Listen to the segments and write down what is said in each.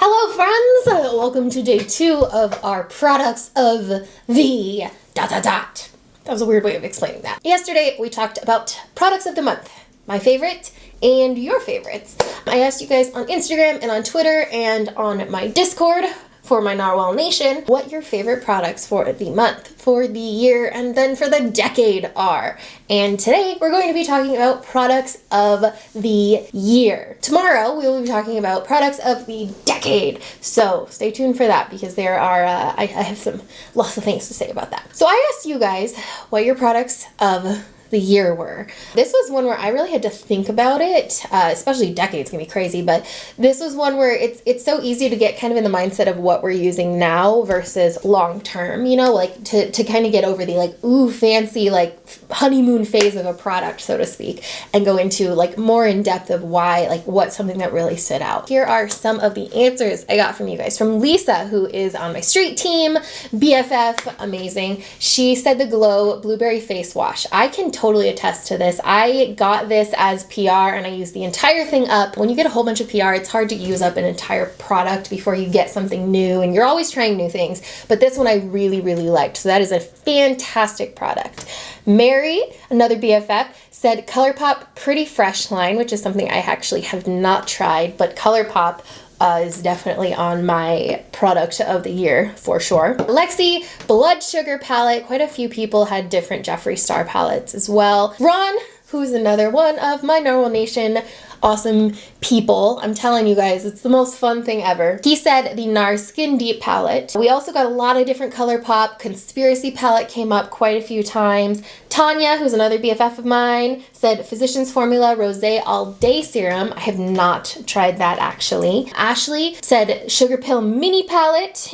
Hello friends! Welcome to day 2 of our products of the ... That was a weird way of explaining that. Yesterday we talked about products of the month, my favorite and your favorites. I asked you guys on Instagram and on Twitter and on my Discord for my Narwhal Nation what your favorite products for the month, for the year, and then for the decade are. And today we're going to be talking about products of the year. Tomorrow we will be talking about products of the decade. So stay tuned for that because there are, I have lots of things to say about that. So I asked you guys what your products of the year were. This was one where I really had to think about it, especially decade's gonna be crazy, but this was one where it's so easy to get kind of in the mindset of what we're using now versus long term, you know, like to kind of get over the like, ooh, fancy, like honeymoon phase of a product, so to speak, and go into like more in depth of why, like what's something that really stood out. Here are some of the answers I got from you guys. From Leesha, who is on my street team, BFF, amazing. She said the Glow Blueberry Face Wash. I can totally attest to this. I got this as PR and I used the entire thing up. When you get a whole bunch of PR, it's hard to use up an entire product before you get something new, and you're always trying new things, but this one I really, really liked. So that is a fantastic product. Mary, another BFF, said ColourPop Pretty Fresh line, which is something I actually have not tried, but ColourPop is definitely on my product of the year for sure. Lexi, Blood Sugar palette. Quite a few people had different Jeffree Star palettes as well. Ron, who's another one of my Narwhal Nation awesome people. I'm telling you guys, it's the most fun thing ever. He said the Nars Skin Deep palette. We also got a lot of different ColourPop. Conspiracy palette came up quite a few times. Tanya, who's another BFF of mine, said Physicians Formula Rosé All Day Serum. I have not tried that actually. Ashley said Sugar Pill Mini Palette.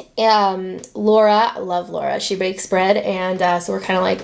Laura, I love Laura. She bakes bread, and so we're kind of like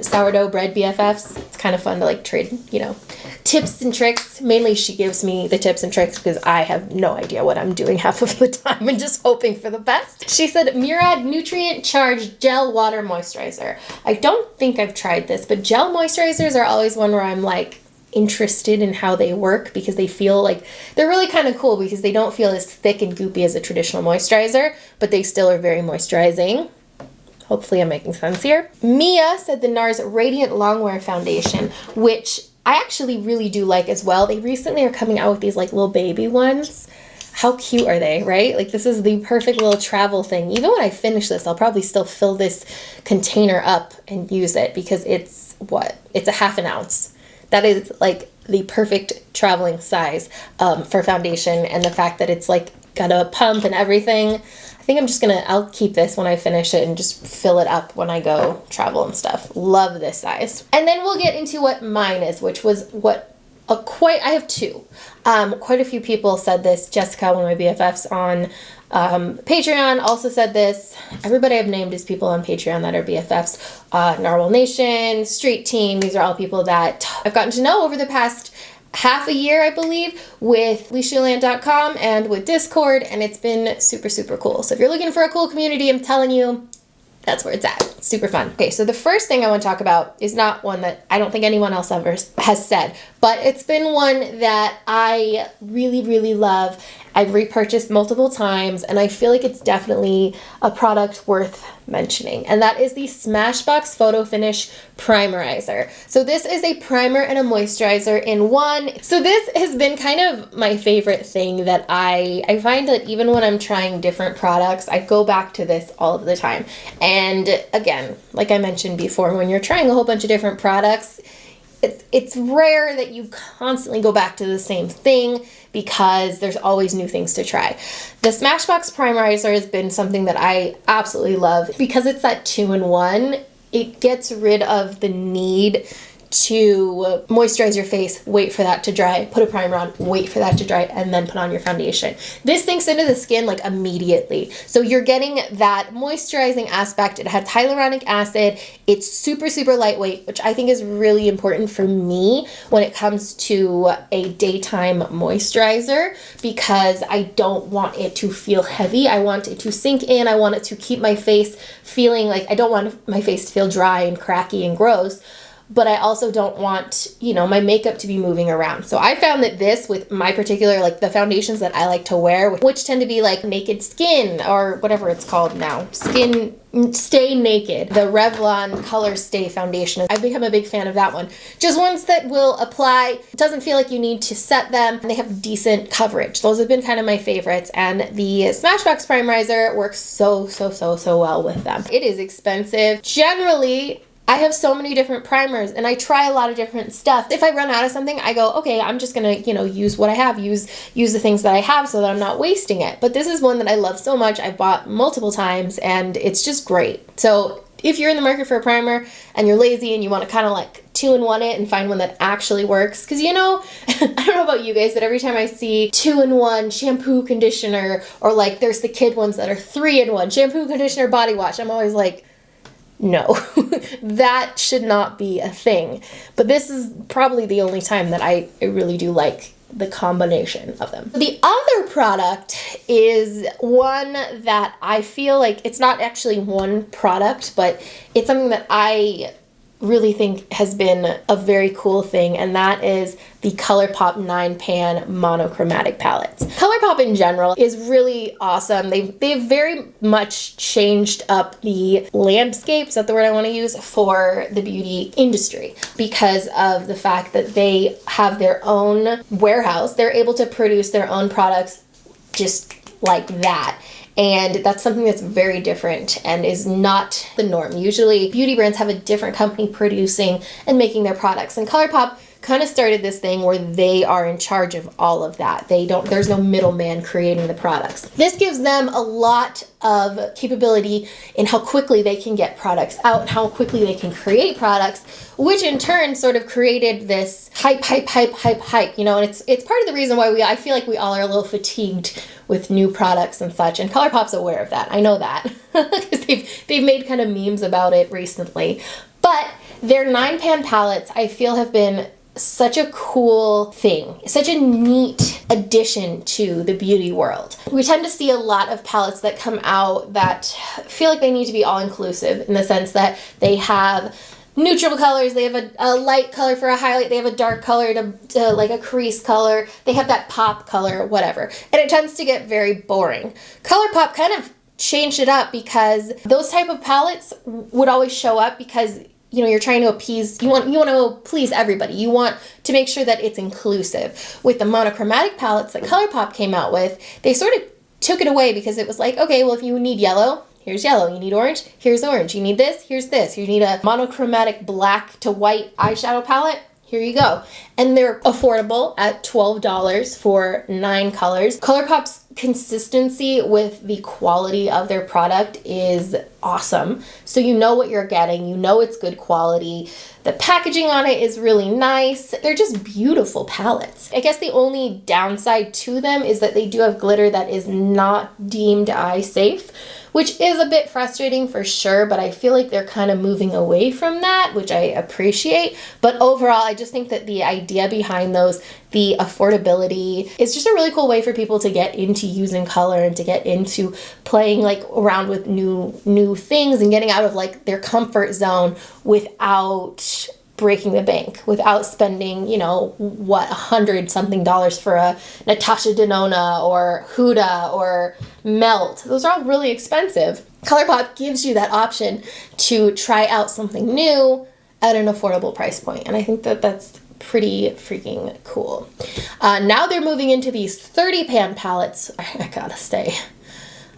sourdough bread BFFs. It's kind of fun to like trade, you know, tips and tricks. Mainly she gives me the tips and tricks because I have no idea what I'm doing half of the time and just hoping for the best. She said Murad Nutrient Charged Gel Water Moisturizer. I don't think I've tried this, but gel moisturizers are always one where I'm like interested in how they work because they feel like they're really kind of cool because they don't feel as thick and goopy as a traditional moisturizer, but they still are very moisturizing. Hopefully I'm making sense here. Mia said the Nars Radiant Longwear Foundation, which I actually really do like as well. They recently are coming out with these like little baby ones. How cute are they, right? Like this is the perfect little travel thing. Even when I finish this, I'll probably still fill this container up and use it because it's what? It's a half an ounce. That is like the perfect traveling size for foundation, and the fact that it's like got a pump and everything. I think I'm just I'll keep this when I finish it and just fill it up when I go travel and stuff. Love this size. And then we'll get into what mine is, which was I have two. Quite a few people said this. Jessica, one of my BFFs on Patreon, also said this. Everybody I've named is people on Patreon that are BFFs. Narwhal Nation, Street Team, these are all people that I've gotten to know over the past half a year, I believe, with LeeshaLand.com and with Discord, and it's been super, super cool. So if you're looking for a cool community, I'm telling you, that's where it's at. It's super fun. Okay, so the first thing I want to talk about is not one that I don't think anyone else ever has said, but it's been one that I really, really love. I've repurchased multiple times, and I feel like it's definitely a product worth mentioning, and that is the Smashbox Photo Finish Primerizer. So this is a primer and a moisturizer in one. So this has been kind of my favorite thing that I find that even when I'm trying different products, I go back to this all of the time. And again, like I mentioned before, when you're trying a whole bunch of different products, it's rare that you constantly go back to the same thing because there's always new things to try. The Smashbox Primerizer has been something that I absolutely love because it's that 2-in-1. It gets rid of the need to moisturize your face, wait for that to dry, put a primer on, wait for that to dry, and then put on your foundation. This sinks into the skin like immediately. So you're getting that moisturizing aspect. It has hyaluronic acid. It's super, super lightweight, which I think is really important for me when it comes to a daytime moisturizer, because I don't want it to feel heavy. I want it to sink in. I want it to keep my face feeling like, I don't want my face to feel dry and cracky and gross. but I also don't want, you know, my makeup to be moving around. So I found that this, with my particular, like the foundations that I like to wear, which tend to be like Naked Skin or whatever it's called now, Stay Naked, the Revlon Colorstay foundation. I've become a big fan of that one. Just ones that will apply, it doesn't feel like you need to set them, and they have decent coverage. Those have been kind of my favorites, and the Smashbox Primerizer works so well with them. It is expensive. Generally, I have so many different primers and I try a lot of different stuff. If I run out of something, I go, okay, I'm just gonna, you know, use what I have, use the things that I have so that I'm not wasting it. But this is one that I love so much. I've bought multiple times and it's just great. So if you're in the market for a primer and you're lazy and you want to kind of like 2-in-1 it and find one that actually works, because you know, I don't know about you guys, but every time I see 2-in-1 shampoo, conditioner, or like there's the kid ones that are 3-in-1 shampoo, conditioner, body wash, I'm always like, no, that should not be a thing. But this is probably the only time that I really do like the combination of them. The other product is one that I feel like it's not actually one product, but it's something that I really think has been a very cool thing, and that is the ColourPop 9-pan monochromatic palettes. ColourPop in general is really awesome. They've very much changed up the landscape, is that the word I want to use, for the beauty industry, because of the fact that they have their own warehouse. They're able to produce their own products just like that. And that's something that's very different and is not the norm. Usually beauty brands have a different company producing and making their products. And ColourPop kind of started this thing where they are in charge of all of that. There's no middleman creating the products. This gives them a lot of capability in how quickly they can get products out, how quickly they can create products, which in turn sort of created this hype, you know, and it's part of the reason why I feel like we all are a little fatigued with new products and such, and ColourPop's aware of that. I know that, because they've made kind of memes about it recently. But their 9-pan palettes, I feel, have been such a cool thing, such a neat addition to the beauty world. We tend to see a lot of palettes that come out that feel like they need to be all-inclusive, in the sense that they have neutral colors, they have a light color for a highlight, they have a dark color to like a crease color, they have that pop color, whatever. And it tends to get very boring. ColourPop kind of changed it up, because those type of palettes would always show up because, you know, you're trying to appease, you want to please everybody. You want to make sure that it's inclusive. With the monochromatic palettes that ColourPop came out with, they sort of took it away, because it was like, okay, well, if you need yellow, here's yellow. You need orange, here's orange. You need this, here's this. You need a monochromatic black to white eyeshadow palette, here you go. And they're affordable at $12 for 9 colors. ColourPop's consistency with the quality of their product is awesome. So you know what you're getting, you know it's good quality. The packaging on it is really nice. They're just beautiful palettes. I guess the only downside to them is that they do have glitter that is not deemed eye safe, which is a bit frustrating for sure, but I feel like they're kind of moving away from that, which I appreciate. But overall, I just think that the idea behind those, the affordability, is just a really cool way for people to get into using color and to get into playing like around with new things and getting out of like their comfort zone without breaking the bank, without spending, you know, what, $100-something for a Natasha Denona or Huda or Melt. Those are all really expensive. ColourPop gives you that option to try out something new at an affordable price point, and I think that that's pretty freaking cool. Now they're moving into these 30-pan palettes. I gotta say,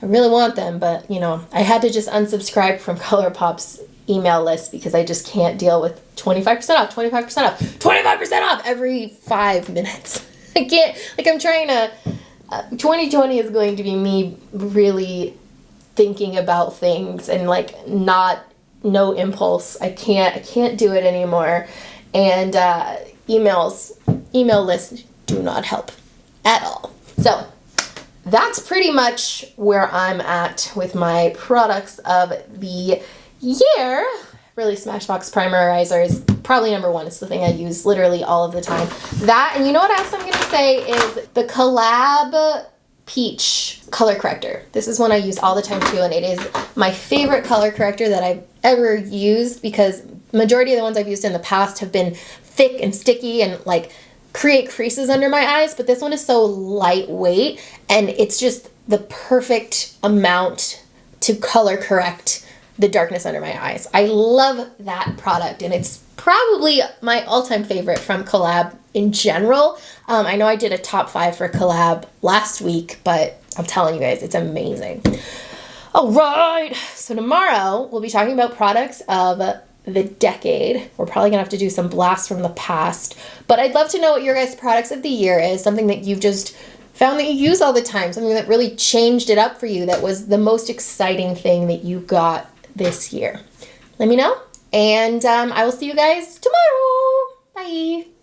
I really want them, but you know, I had to just unsubscribe from ColourPop's email list because I just can't deal with 25% off, 25% off, 25% off every 5 minutes. I can't, like, I'm trying to, 2020 is going to be me really thinking about things and like no impulse. I can't do it anymore. And email lists do not help at all. So that's pretty much where I'm at with my products of the year. Really, Smashbox Primerizer is probably number one. It's the thing I use literally all of the time. That, and you know what else I'm going to say is the Collab Peach color corrector. This is one I use all the time too, and it is my favorite color corrector that I've ever used, because majority of the ones I've used in the past have been thick and sticky and like create creases under my eyes, but this one is so lightweight and it's just the perfect amount to color correct the darkness under my eyes. I love that product, and it's probably my all-time favorite from Collab in general. I know I did a top 5 for Collab last week, but I'm telling you guys, it's amazing. All right, so tomorrow we'll be talking about products of the decade. We're probably gonna have to do some blasts from the past, but I'd love to know what your guys' products of the year is, something that you've just found that you use all the time, something that really changed it up for you, that was the most exciting thing that you got this year. Let me know, and I will see you guys tomorrow. Bye.